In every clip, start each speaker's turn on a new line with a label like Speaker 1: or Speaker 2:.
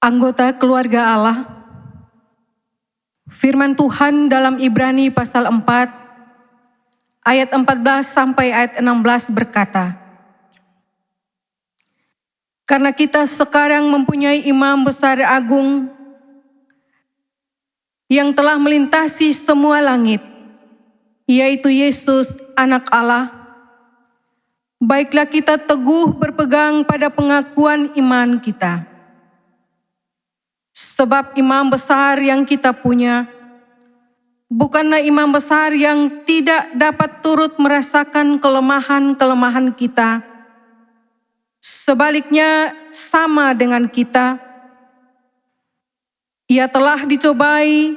Speaker 1: Anggota keluarga Allah, firman Tuhan dalam Ibrani pasal 4, ayat 14 sampai ayat 16 berkata, "Karena kita sekarang mempunyai imam besar agung yang telah melintasi semua langit, yaitu Yesus, Anak Allah, baiklah kita teguh berpegang pada pengakuan iman kita. Sebab imam besar yang kita punya bukanlah imam besar yang tidak dapat turut merasakan kelemahan-kelemahan kita. Sebaliknya sama dengan kita. Ia telah dicobai,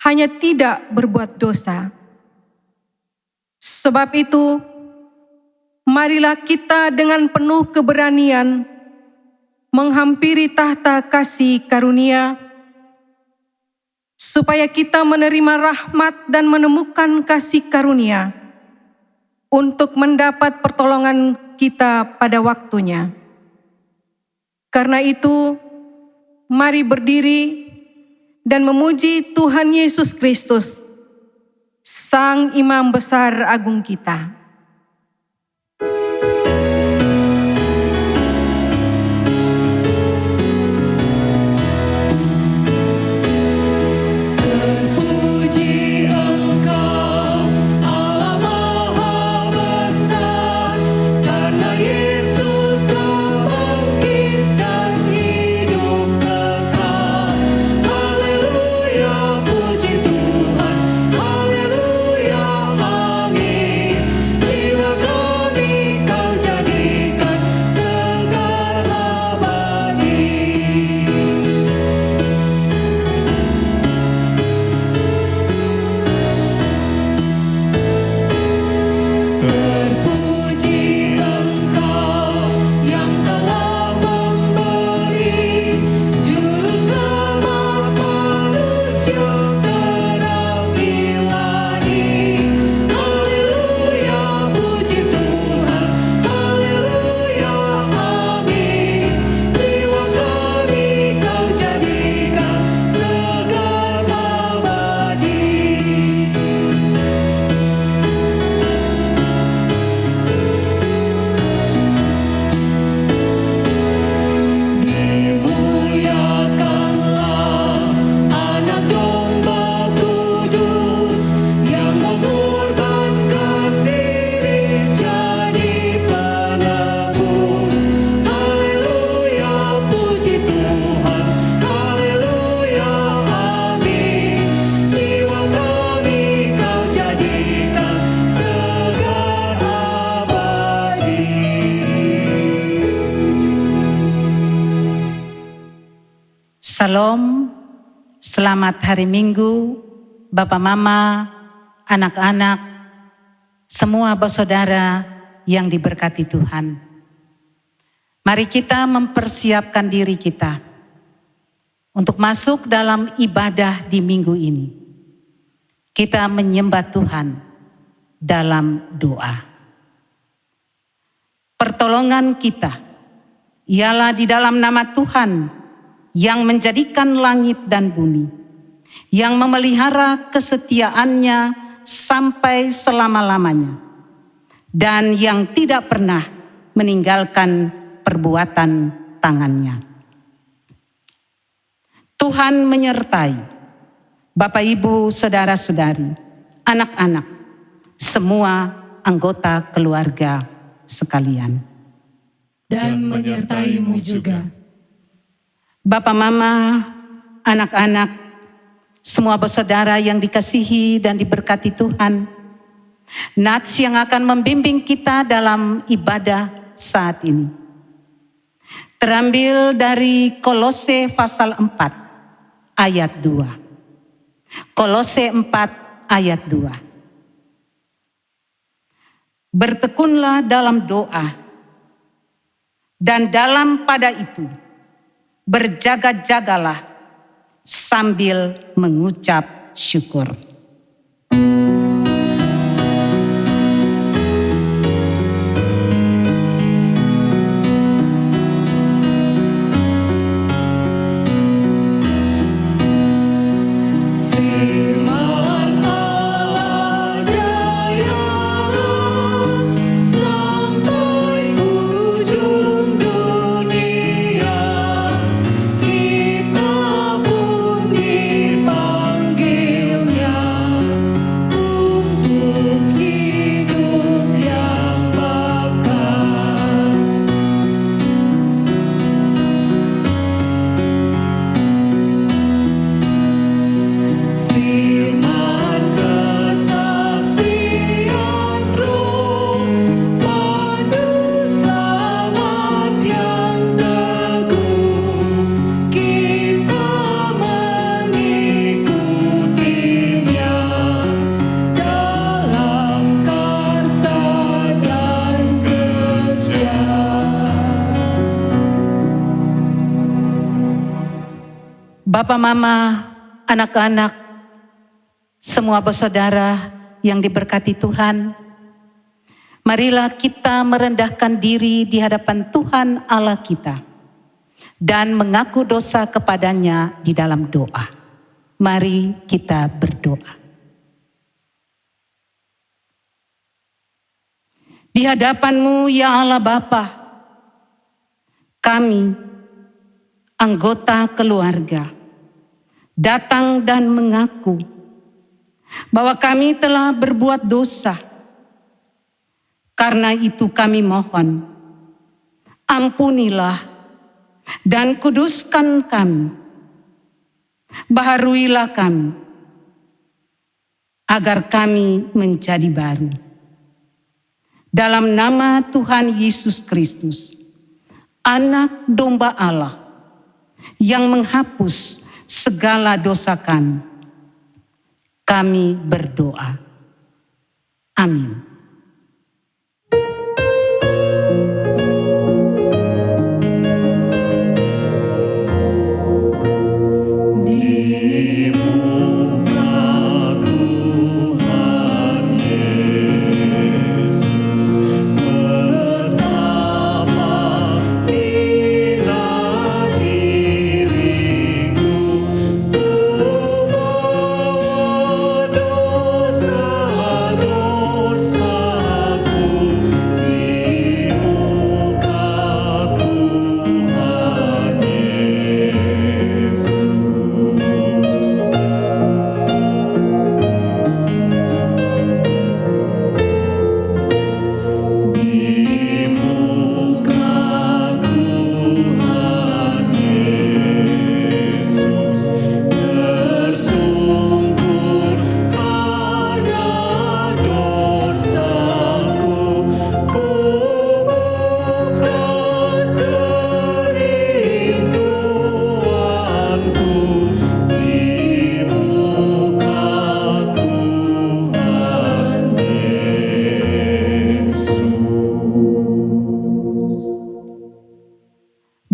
Speaker 1: hanya tidak berbuat dosa. Sebab itu, marilah kita dengan penuh keberanian menghampiri tahta kasih karunia, supaya kita menerima rahmat dan menemukan kasih karunia untuk mendapat pertolongan kita pada waktunya. Karena itu, mari berdiri dan memuji Tuhan Yesus Kristus, Sang Imam Besar Agung kita."
Speaker 2: Salam, selamat hari Minggu, Bapak Mama, anak-anak, semua bersaudara yang diberkati Tuhan. Mari kita mempersiapkan diri kita untuk masuk dalam ibadah di minggu ini. Kita menyembah Tuhan dalam doa. Pertolongan kita ialah di dalam nama Tuhan yang menjadikan langit dan bumi, yang memelihara kesetiaannya sampai selama-lamanya, dan yang tidak pernah meninggalkan perbuatan tangannya. Tuhan menyertai Bapak, Ibu, saudara-saudari, anak-anak, semua anggota keluarga sekalian.
Speaker 3: Dan menyertai-Mu juga.
Speaker 2: Bapak, Mama, anak-anak, semua bersaudara yang dikasihi dan diberkati Tuhan, Nats yang akan membimbing kita dalam ibadah saat ini terambil dari Kolose pasal 4 ayat 2. Kolose 4 ayat 2. Bertekunlah dalam doa, dan dalam pada itu berjaga-jagalah sambil mengucap syukur. Bapak, Mama, anak-anak, semua bersaudara yang diberkati Tuhan, marilah kita merendahkan diri di hadapan Tuhan Allah kita dan mengaku dosa kepadanya di dalam doa. Mari kita berdoa. Di hadapan-Mu ya Allah Bapa, kami, anggota keluarga, datang dan mengaku bahwa kami telah berbuat dosa. Karena itu kami mohon, ampunilah dan kuduskan kami. Baharuilah kami, agar kami menjadi baru. Dalam nama Tuhan Yesus Kristus, Anak Domba Allah, yang menghapus segala dosa kami berdoa. Amin.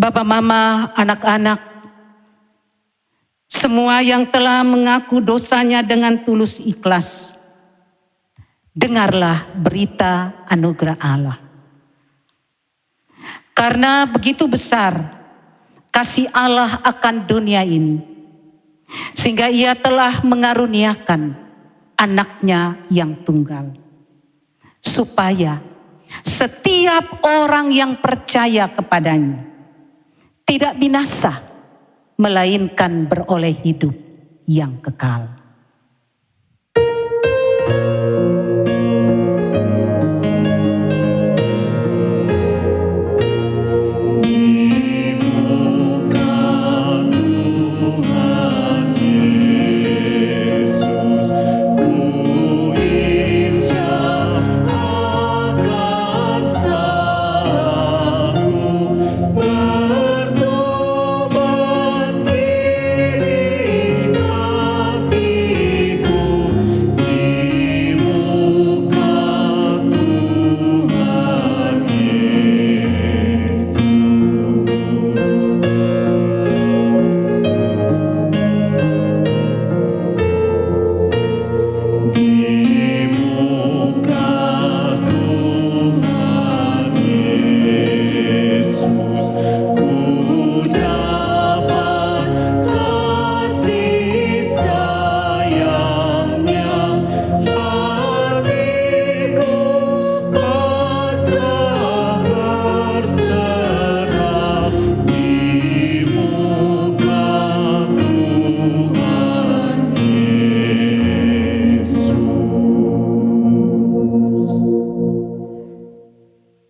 Speaker 2: Bapak, Mama, anak-anak, semua yang telah mengaku dosanya dengan tulus ikhlas, dengarlah berita anugerah Allah. Karena begitu besar kasih Allah akan dunia ini, sehingga Ia telah mengaruniakan anaknya yang tunggal, supaya setiap orang yang percaya kepadanya tidak binasa, melainkan beroleh hidup yang kekal.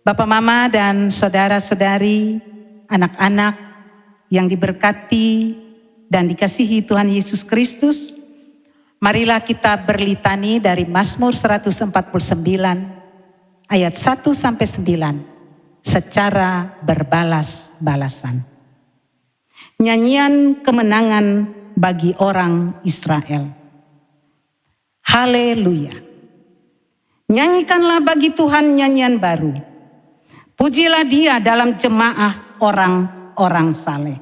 Speaker 2: Bapak, Mama, dan saudara-saudari, anak-anak yang diberkati dan dikasihi Tuhan Yesus Kristus, marilah kita berlitani dari Mazmur 149 ayat 1-9 secara berbalas-balasan. Nyanyian kemenangan bagi orang Israel. Haleluya. Nyanyikanlah bagi Tuhan nyanyian baru. Pujilah Dia dalam jemaah orang-orang saleh.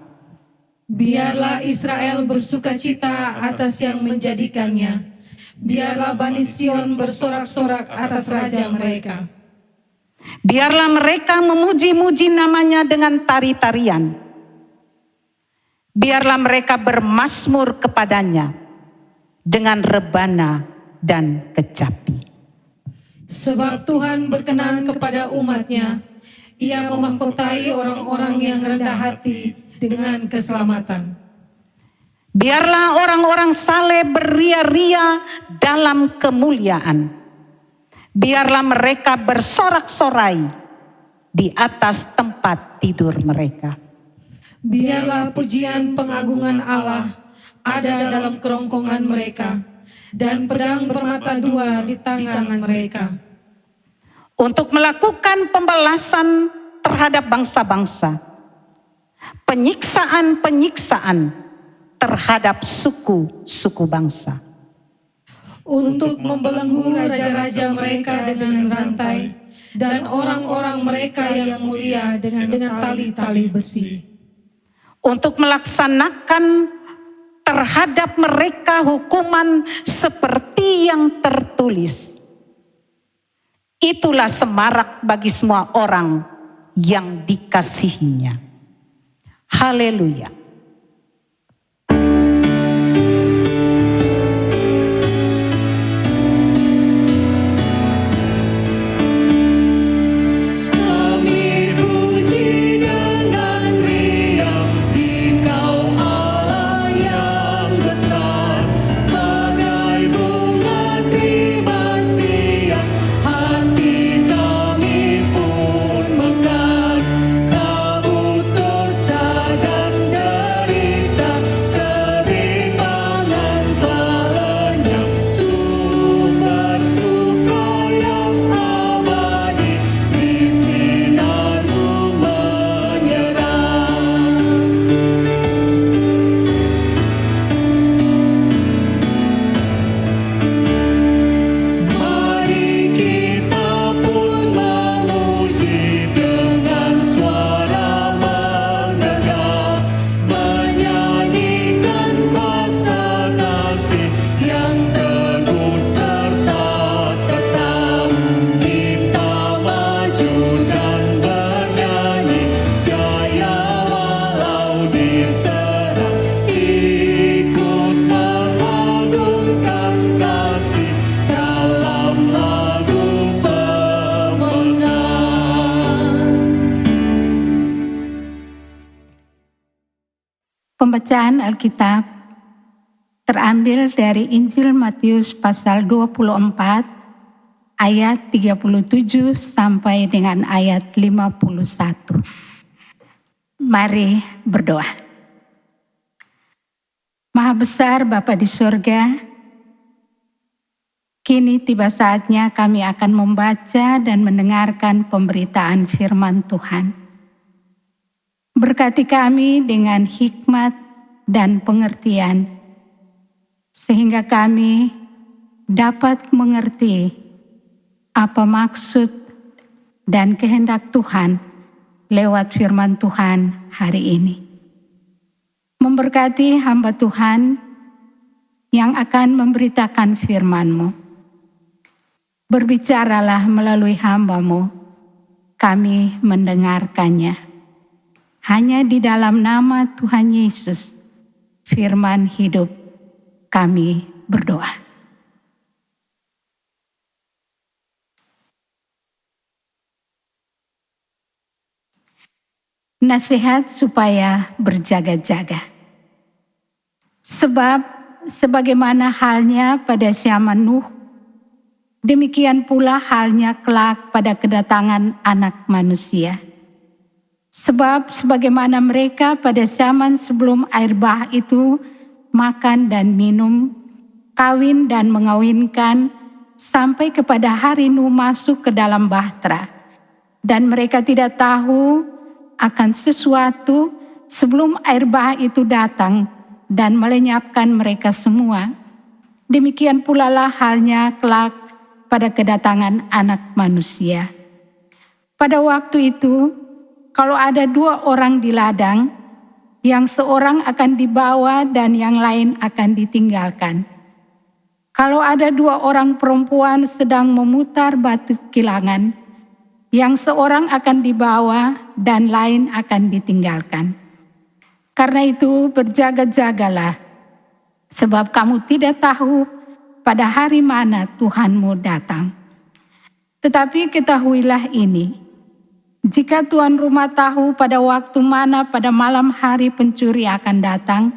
Speaker 3: Biarlah Israel bersukacita atas yang menjadikannya. Biarlah Bani Sion bersorak-sorak atas raja mereka.
Speaker 2: Biarlah mereka memuji-muji namanya dengan tari-tarian. Biarlah mereka bermazmur kepadanya dengan rebana dan kecapi.
Speaker 3: Sebab Tuhan berkenan kepada umat-Nya. Ia memahkotai orang-orang yang rendah hati dengan keselamatan.
Speaker 2: Biarlah orang-orang saleh beria-ria dalam kemuliaan. Biarlah mereka bersorak-sorai di atas tempat tidur mereka.
Speaker 3: Biarlah pujian pengagungan Allah ada dalam kerongkongan mereka, dan pedang bermata dua di tangan mereka.
Speaker 2: Untuk melakukan pembalasan terhadap bangsa-bangsa, penyiksaan-penyiksaan terhadap suku-suku bangsa.
Speaker 3: Untuk membelenggu raja-raja mereka dengan rantai, dan orang-orang mereka yang mulia dengan tali-tali besi.
Speaker 2: Untuk melaksanakan terhadap mereka hukuman seperti yang tertulis. Itulah semarak bagi semua orang yang dikasihinya. Haleluya.
Speaker 4: Pembacaan Alkitab terambil dari Injil Matius pasal 24 ayat 37 sampai dengan ayat 51. Mari berdoa. Maha besar Bapa di surga, kini tiba saatnya kami akan membaca dan mendengarkan pemberitaan firman Tuhan. Berkati kami dengan hikmat dan pengertian, sehingga kami dapat mengerti apa maksud dan kehendak Tuhan lewat firman Tuhan hari ini. Memberkati hamba Tuhan yang akan memberitakan firman-Mu. Berbicaralah melalui hamba-Mu, kami mendengarkannya. Hanya di dalam nama Tuhan Yesus, firman hidup, kami berdoa. Nasihat supaya berjaga-jaga. Sebab sebagaimana halnya pada zaman Nuh, demikian pula halnya kelak pada kedatangan Anak Manusia. Sebab sebagaimana mereka pada zaman sebelum air bah itu makan dan minum, kawin dan mengawinkan, sampai kepada hari Nuh masuk ke dalam bahtera. Dan mereka tidak tahu akan sesuatu sebelum air bah itu datang dan melenyapkan mereka semua. Demikian pula lah halnya kelak pada kedatangan Anak Manusia. Pada waktu itu, kalau ada 2 orang di ladang, yang seorang akan dibawa dan yang lain akan ditinggalkan. Kalau ada 2 orang perempuan sedang memutar batu kilangan, yang seorang akan dibawa dan lain akan ditinggalkan. Karena itu berjaga-jagalah, sebab kamu tidak tahu pada hari mana Tuhanmu datang. Tetapi ketahuilah ini, jika tuan rumah tahu pada waktu mana pada malam hari pencuri akan datang,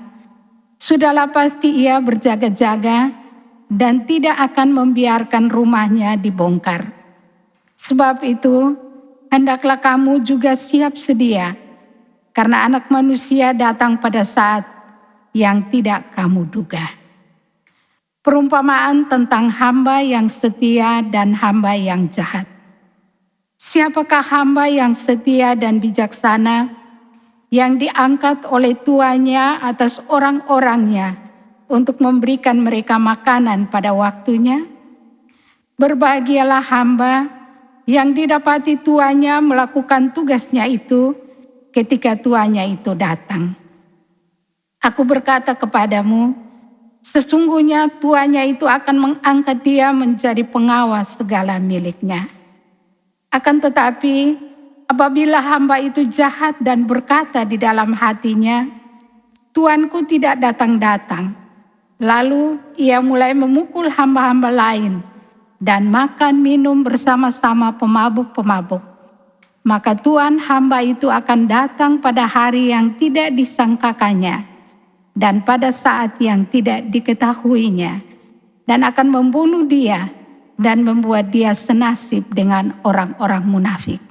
Speaker 4: sudahlah pasti ia berjaga-jaga dan tidak akan membiarkan rumahnya dibongkar. Sebab itu, hendaklah kamu juga siap sedia, karena Anak Manusia datang pada saat yang tidak kamu duga. Perumpamaan tentang hamba yang setia dan hamba yang jahat. Siapakah hamba yang setia dan bijaksana yang diangkat oleh tuannya atas orang-orangnya untuk memberikan mereka makanan pada waktunya? Berbahagialah hamba yang didapati tuannya melakukan tugasnya itu ketika tuannya itu datang. Aku berkata kepadamu, sesungguhnya tuannya itu akan mengangkat dia menjadi pengawas segala miliknya. Akan tetapi, apabila hamba itu jahat dan berkata di dalam hatinya, Tuanku tidak datang-datang, lalu ia mulai memukul hamba-hamba lain dan makan minum bersama-sama pemabuk-pemabuk, maka Tuan hamba itu akan datang pada hari yang tidak disangkakannya dan pada saat yang tidak diketahuinya, dan akan membunuh dia dan membuat dia senasib dengan orang-orang munafik.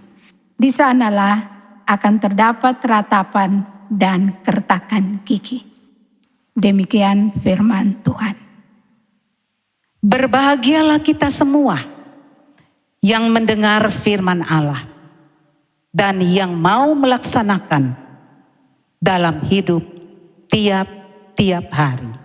Speaker 4: Di sanalah akan terdapat ratapan dan kertakan gigi. Demikian firman Tuhan.
Speaker 2: Berbahagialah kita semua yang mendengar firman Allah dan yang mau melaksanakan dalam hidup tiap-tiap hari.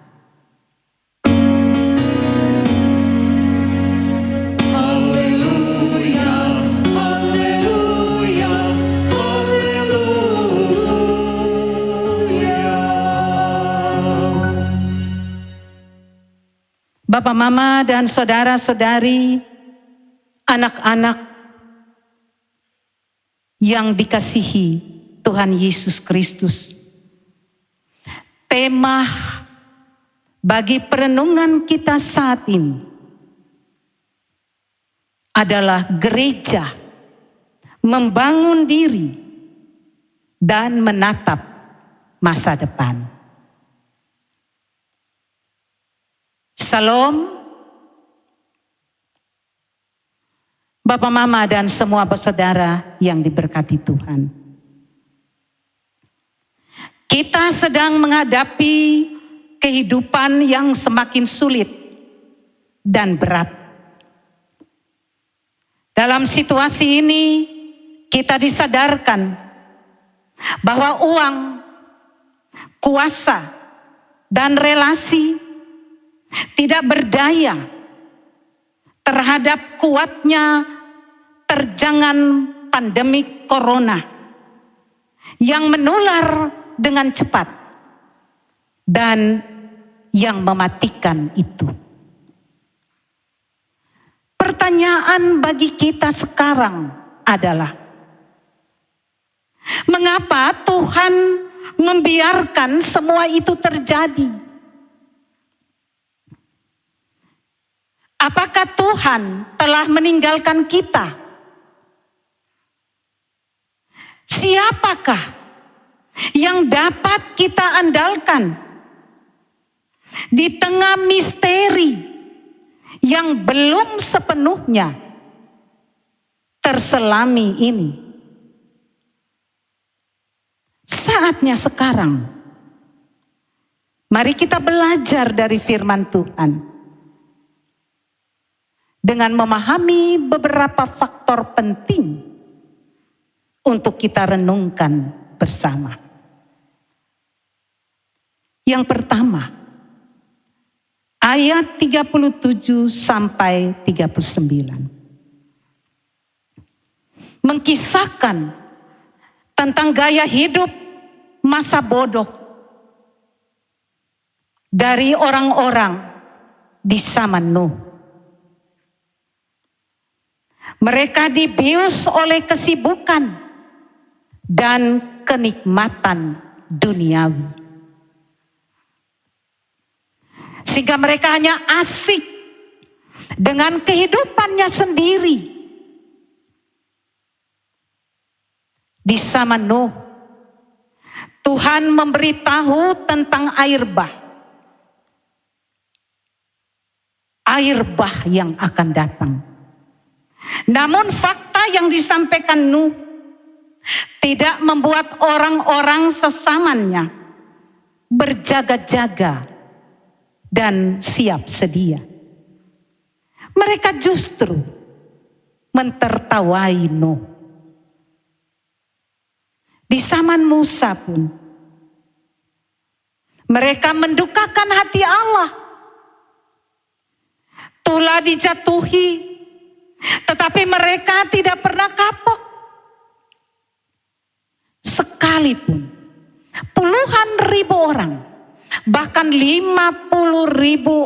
Speaker 2: Bapak, Mama, dan saudara-saudari, anak-anak yang dikasihi Tuhan Yesus Kristus. Tema bagi perenungan kita saat ini adalah gereja membangun diri dan menatap masa depan. Salam, Bapak, Mama, dan semua saudara yang diberkati Tuhan. Kita sedang menghadapi kehidupan yang semakin sulit dan berat. Dalam situasi ini, kita disadarkan bahwa uang, kuasa, dan relasi tidak berdaya terhadap kuatnya terjangan pandemi corona yang menular dengan cepat dan yang mematikan itu. Pertanyaan bagi kita sekarang adalah, mengapa Tuhan membiarkan semua itu terjadi? Apakah Tuhan telah meninggalkan kita? Siapakah yang dapat kita andalkan di tengah misteri yang belum sepenuhnya terselami ini? Saatnya sekarang, mari kita belajar dari firman Tuhan dengan memahami beberapa faktor penting untuk kita renungkan bersama. Yang pertama, ayat 37 sampai 39 mengkisahkan tentang gaya hidup masa bodoh dari orang-orang di zaman Nuh. Mereka dibius oleh kesibukan dan kenikmatan duniawi. Sehingga mereka hanya asik dengan kehidupannya sendiri. Di zaman Nuh, Tuhan memberitahu tentang air bah. Air bah yang akan datang. Namun fakta yang disampaikan Nuh tidak membuat orang-orang sesamanya berjaga-jaga dan siap sedia. Mereka justru mentertawai Nuh. Di zaman Musa pun mereka mendukakan hati Allah. Telah dijatuhi, tetapi mereka tidak pernah kapok. Sekalipun puluhan ribu orang, bahkan 50.000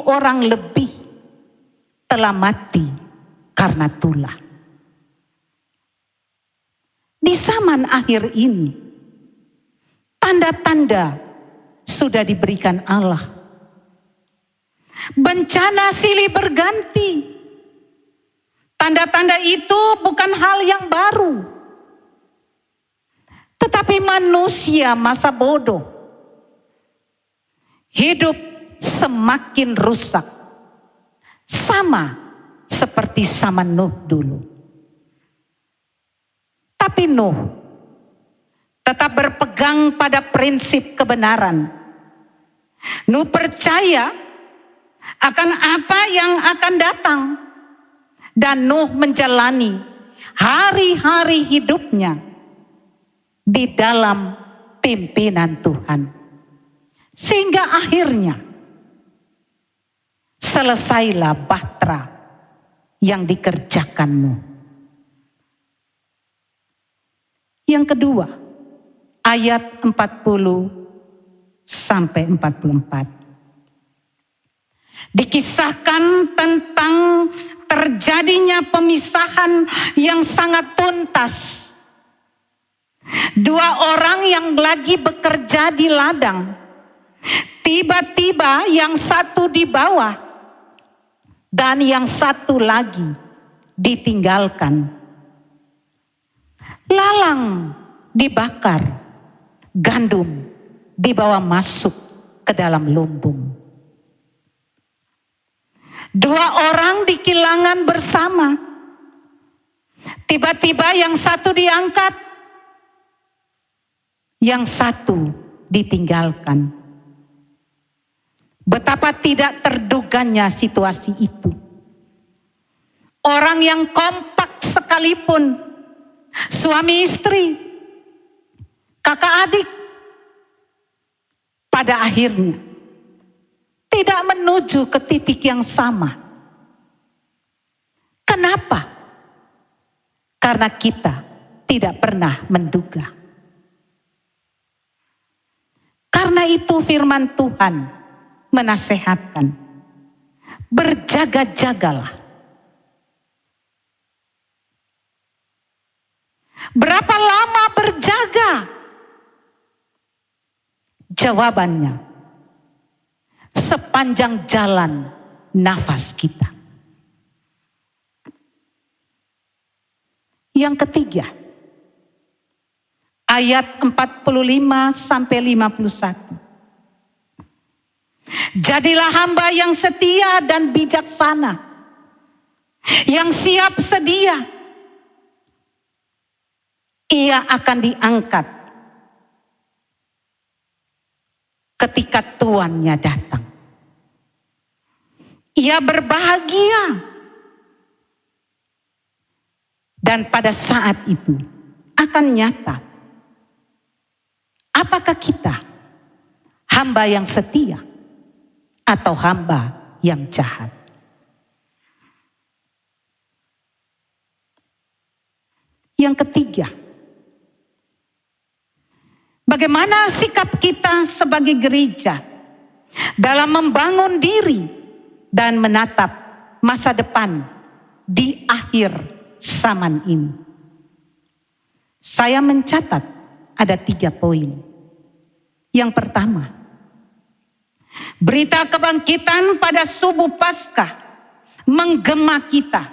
Speaker 2: orang lebih telah mati karena tulah. Di zaman akhir ini, tanda-tanda sudah diberikan Allah. Bencana silih berganti. Tanda-tanda itu bukan hal yang baru. Tetapi manusia masa bodoh hidup semakin rusak. Sama seperti zaman Nuh dulu. Tapi Nuh tetap berpegang pada prinsip kebenaran. Nuh percaya akan apa yang akan datang. Dan Nuh menjalani hari-hari hidupnya di dalam pimpinan Tuhan. Sehingga akhirnya selesailah bahtera yang dikerjakan Nuh. Yang kedua, ayat 40 sampai 44. Dikisahkan tentang terjadinya pemisahan yang sangat tuntas. Dua orang yang lagi bekerja di ladang. Tiba-tiba yang satu di bawah dan yang satu lagi ditinggalkan. Lalang dibakar, gandum dibawa masuk ke dalam lumbung. Dua orang di kilangan bersama. Tiba-tiba yang satu diangkat, yang satu ditinggalkan. Betapa tidak terduganya situasi itu. Orang yang kompak sekalipun, suami istri, kakak adik, pada akhirnya tidak menuju ke titik yang sama. Kenapa? Karena kita tidak pernah menduga. Karena itu firman Tuhan menasehatkan, berjaga-jagalah. Berapa lama berjaga? Jawabannya, sepanjang jalan nafas kita. Yang ketiga, ayat 45 sampai 51. Jadilah hamba yang setia dan bijaksana, yang siap sedia. Ia akan diangkat ketika tuannya datang. Ia berbahagia. Dan pada saat itu akan nyata. Apakah kita hamba yang setia atau hamba yang jahat? Yang ketiga, Bagaimana sikap kita sebagai gereja dalam membangun diri dan menatap masa depan di akhir zaman ini? Saya mencatat ada 3 poin. Yang pertama, berita kebangkitan pada subuh Paskah menggema kita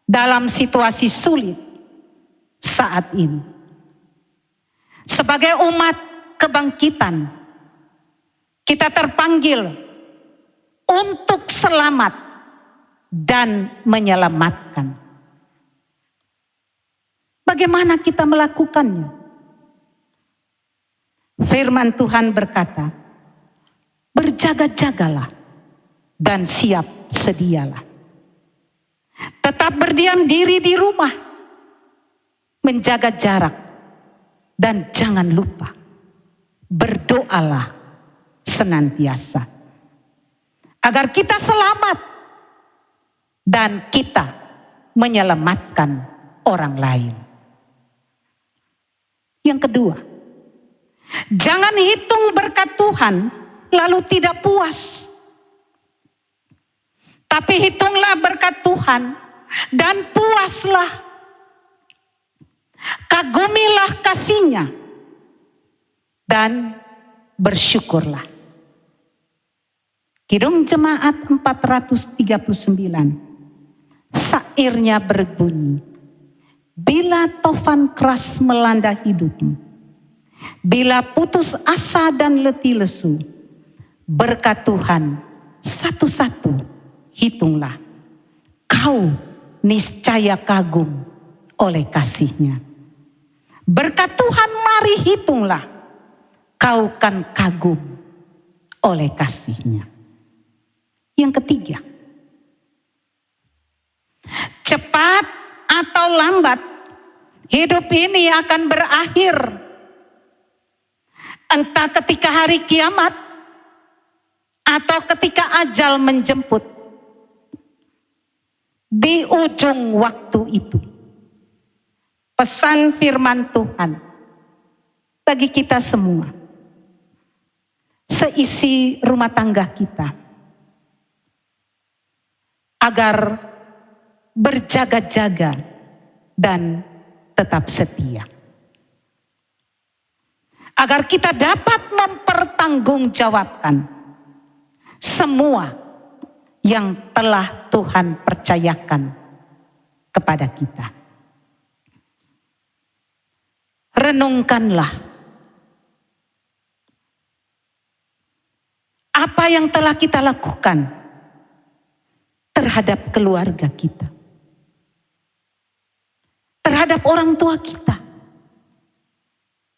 Speaker 2: dalam situasi sulit saat ini. Sebagai umat kebangkitan, kita terpanggil untuk selamat dan menyelamatkan. Bagaimana kita melakukannya? Firman Tuhan berkata, berjaga-jagalah dan siap sedialah. Tetap berdiam diri di rumah, menjaga jarak, dan jangan lupa berdoalah senantiasa agar kita selamat dan kita menyelamatkan orang lain. Yang kedua, jangan hitung berkat Tuhan lalu tidak puas. Tapi hitunglah berkat Tuhan dan puaslah. Kagumilah kasih-Nya dan bersyukurlah. Kidung Jemaat 439, sairnya berbunyi, bila tofan keras melanda hidupmu, bila putus asa dan letih lesu, berkat Tuhan satu-satu hitunglah. Kau niscaya kagum oleh kasih-Nya. Berkat Tuhan mari hitunglah, kau kan kagum oleh kasih-Nya. Yang ketiga, cepat atau lambat hidup ini akan berakhir. Entah ketika hari kiamat atau ketika ajal menjemput. Di ujung waktu itu, pesan firman Tuhan bagi kita semua, seisi rumah tangga kita, agar berjaga-jaga dan tetap setia. Agar kita dapat mempertanggungjawabkan semua yang telah Tuhan percayakan kepada kita. Renungkanlah apa yang telah kita lakukan terhadap keluarga kita, terhadap orang tua kita,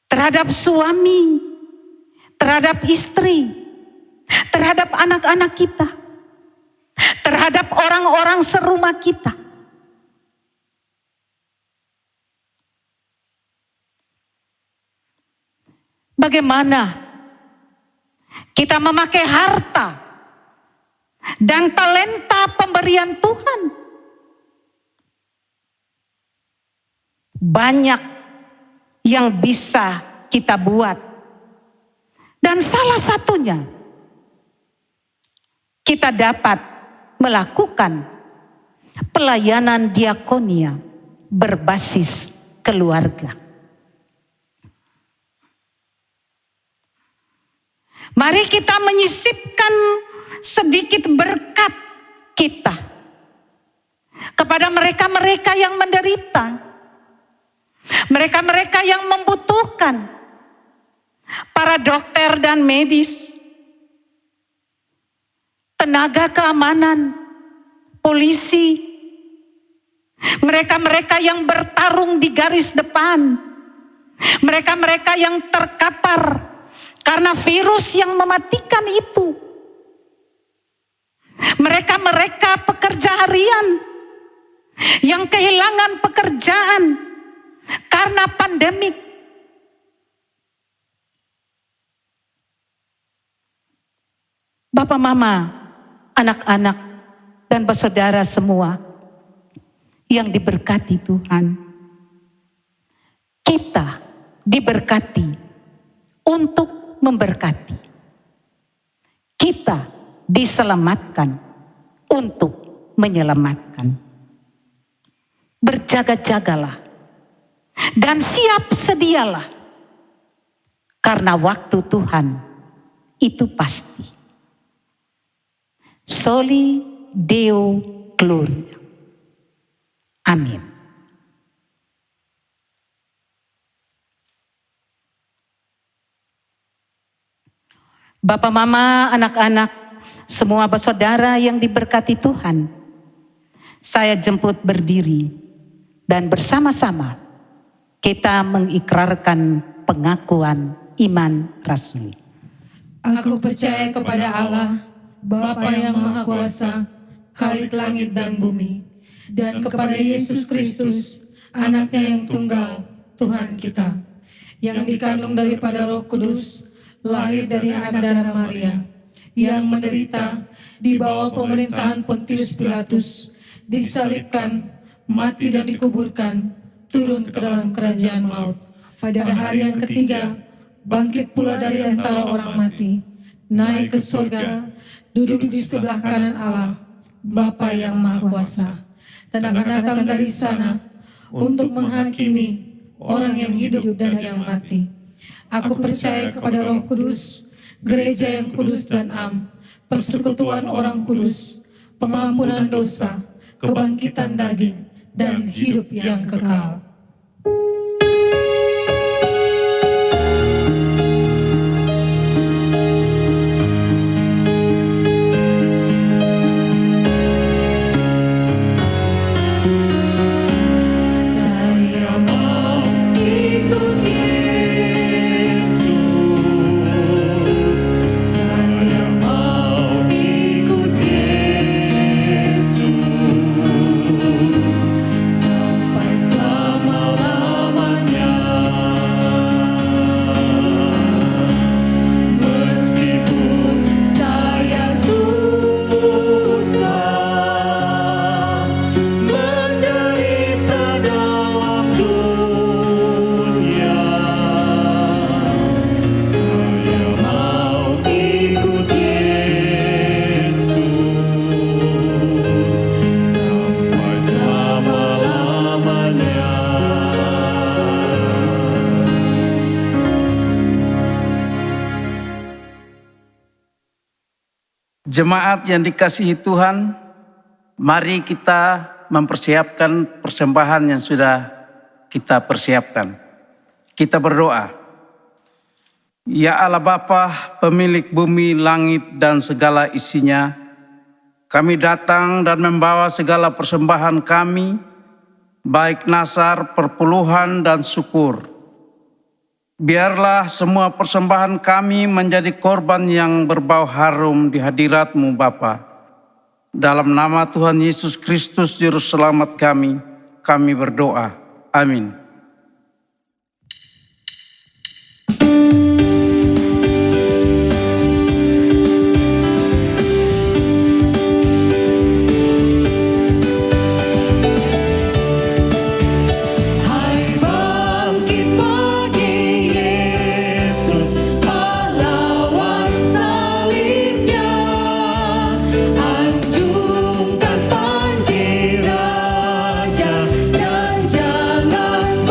Speaker 2: terhadap suami, terhadap istri, terhadap anak-anak kita, terhadap orang-orang serumah kita. Bagaimana kita memakai harta dan talenta pemberian Tuhan? Banyak yang bisa kita buat. Dan salah satunya, kita dapat melakukan pelayanan diakonia berbasis keluarga. Mari kita menyisipkan sedikit berkat kita kepada mereka-mereka yang menderita, mereka-mereka yang membutuhkan, para dokter dan medis, tenaga keamanan, polisi, mereka-mereka yang bertarung di garis depan, mereka-mereka yang terkapar karena virus yang mematikan itu. Mereka-mereka pekerja harian yang kehilangan pekerjaan karena pandemik. Bapak, mama, anak-anak, dan bersaudara semua yang diberkati Tuhan. Kita diberkati untuk memberkati. Kita diselamatkan untuk menyelamatkan. Berjaga-jagalah dan siap sedialah, karena waktu Tuhan itu pasti. Soli Deo Gloria. Amin. Bapak, Mama, anak-anak, semua saudara yang diberkati Tuhan, saya jemput berdiri dan bersama-sama kita mengikrarkan pengakuan iman rasuli.
Speaker 3: Aku percaya kepada Allah, Bapa yang Maha Kuasa, Khalik langit dan bumi, dan kepada Yesus Kristus, anaknya yang tunggal, Tuhan kita, yang dikandung daripada Roh Kudus, lahir dari anak darah Maria, yang menderita di bawah pemerintahan Pontius Pilatus, disalibkan, mati dan dikuburkan, turun ke dalam kerajaan maut. Pada hari yang ketiga, bangkit pula dari antara orang mati, naik ke surga, duduk di sebelah kanan Allah, Bapa yang Maha Kuasa, dan akan datang dari sana untuk menghakimi orang yang hidup dan yang mati. Aku percaya kepada Roh Kudus, gereja yang kudus dan am, persekutuan orang kudus, pengampunan dosa, kebangkitan daging, dan hidup yang kekal.
Speaker 5: Jemaat yang dikasihi Tuhan, mari kita mempersiapkan persembahan yang sudah kita persiapkan. Kita berdoa. Ya Allah Bapa, pemilik bumi, langit, dan segala isinya, kami datang dan membawa segala persembahan kami, baik nasar, perpuluhan, dan syukur. Biarlah semua persembahan kami menjadi korban yang berbau harum di hadirat-Mu Bapa. Dalam nama Tuhan Yesus Kristus Juru Selamat kami berdoa. Amin.
Speaker 3: Anjungkan panji raja dan jangan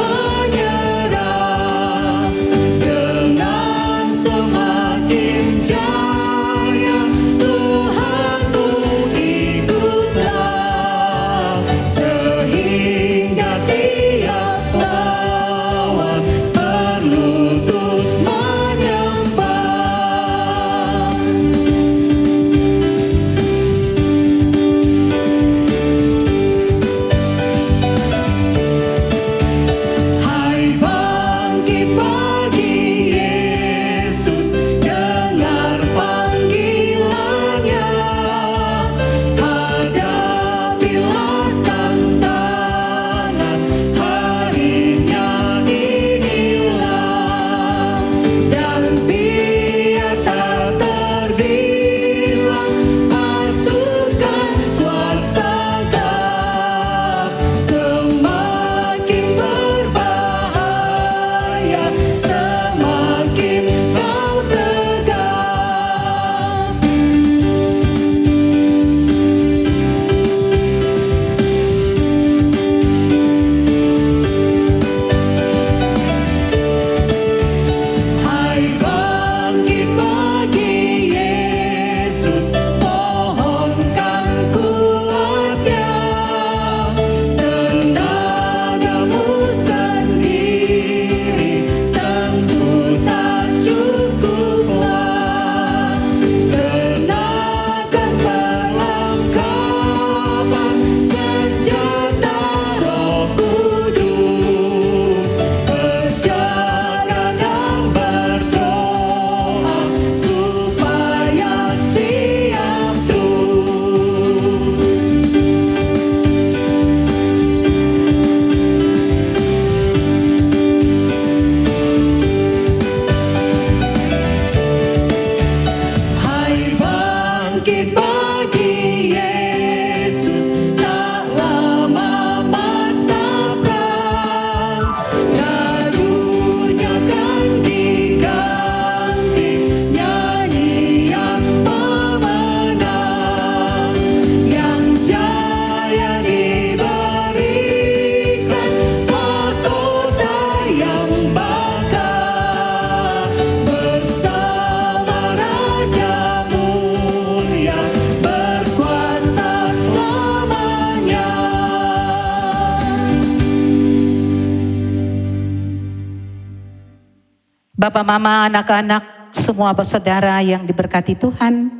Speaker 2: Bapak, Mama, anak-anak, semua bersaudara yang diberkati Tuhan,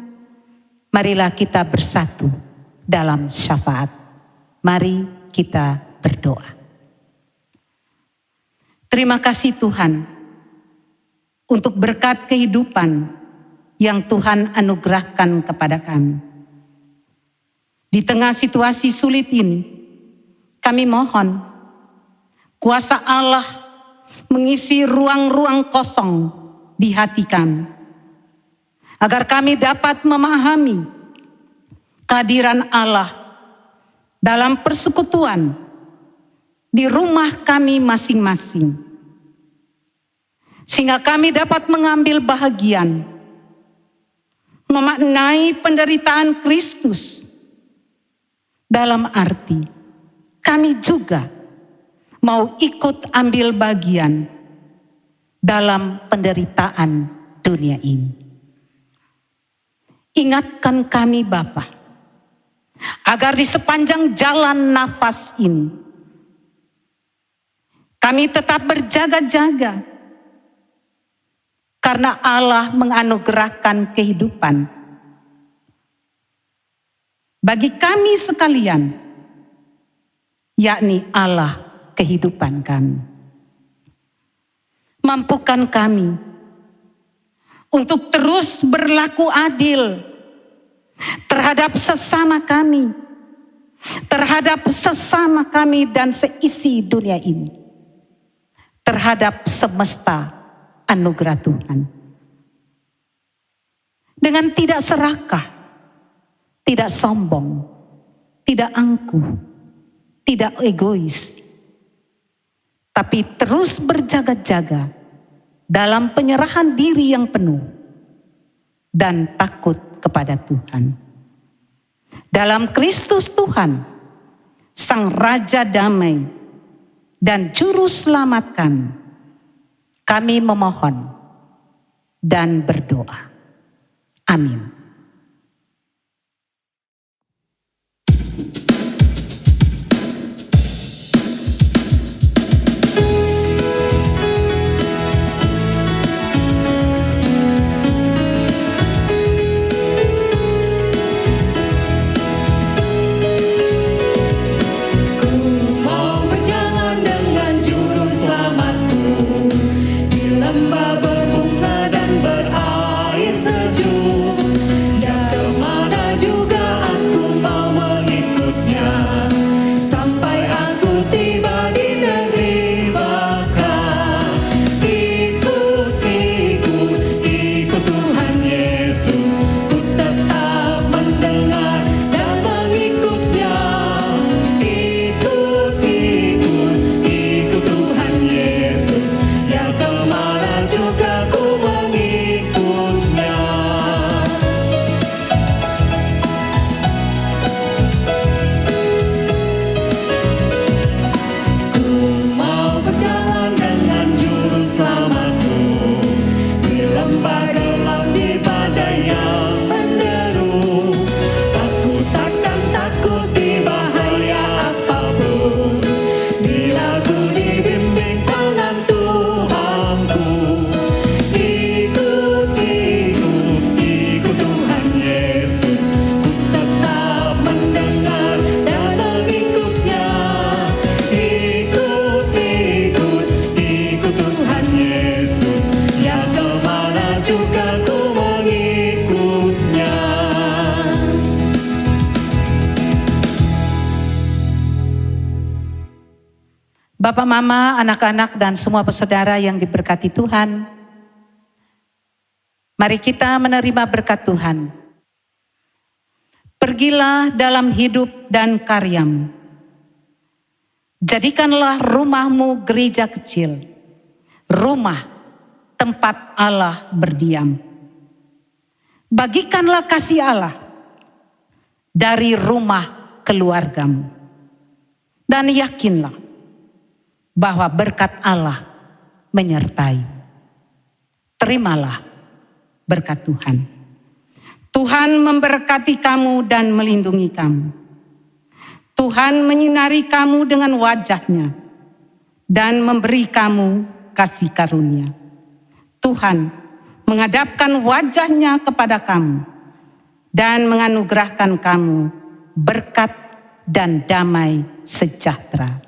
Speaker 2: marilah kita bersatu dalam syafaat. Mari kita berdoa. Terima kasih Tuhan untuk berkat kehidupan yang Tuhan anugerahkan kepada kami. Di tengah situasi sulit ini, kami mohon kuasa Allah mengisi ruang-ruang kosong di hati kami, agar kami dapat memahami kehadiran Allah dalam persekutuan di rumah kami masing-masing, sehingga kami dapat mengambil bahagian, memaknai penderitaan Kristus, dalam arti kami juga mau ikut ambil bagian dalam penderitaan dunia ini. Ingatkan kami Bapa, agar di sepanjang jalan nafas ini, kami tetap berjaga-jaga, karena Allah menganugerahkan kehidupan bagi kami sekalian, yakni Allah kehidupan kami. Mampukan kami untuk terus berlaku adil terhadap sesama kami, dan seisi dunia ini, terhadap semesta anugerah Tuhan. Dengan tidak serakah, tidak sombong, tidak angkuh, tidak egois, tapi terus berjaga-jaga dalam penyerahan diri yang penuh dan takut kepada Tuhan. Dalam Kristus Tuhan, Sang Raja Damai dan Juru Selamat kami memohon dan berdoa. Amin.
Speaker 3: Berbunga dan berair sejuk, ya kemana juga aku mau mengikutnya, sampai aku tiba di negeri Baka. Ikut Tuhan Yesus, ku tetap mendengar dan mengikutnya. Ikut Tuhan Yesus, ya kemana juga ku mengikutnya. Ku mau berjalan dengan Juru Selamatku, di lembah gelap, di badai yang menderu. Aku takkan takut di bahaya apapun, bila ku dibimbing tangan Tuhanku. Ikut Tuhan Yesus, ku tetap mendengar dan mengikutnya. Ikut Tuhan Yesus, ya kemana juga ku mengikutnya.
Speaker 2: Bapak, Mama, anak-anak, dan semua bersaudara yang diberkati Tuhan, mari kita menerima berkat Tuhan. Pergilah dalam hidup dan karyamu. Jadikanlah rumahmu gereja kecil, rumah tempat Allah berdiam. Bagikanlah kasih Allah dari rumah keluargamu. Dan yakinlah bahwa berkat Allah menyertai. Terimalah berkat Tuhan. Tuhan memberkati kamu dan melindungi kamu. Tuhan menyinari kamu dengan wajah-Nya dan memberi kamu kasih karunia. Tuhan menghadapkan wajahnya kepada kamu dan menganugerahkan kamu berkat dan damai sejahtera.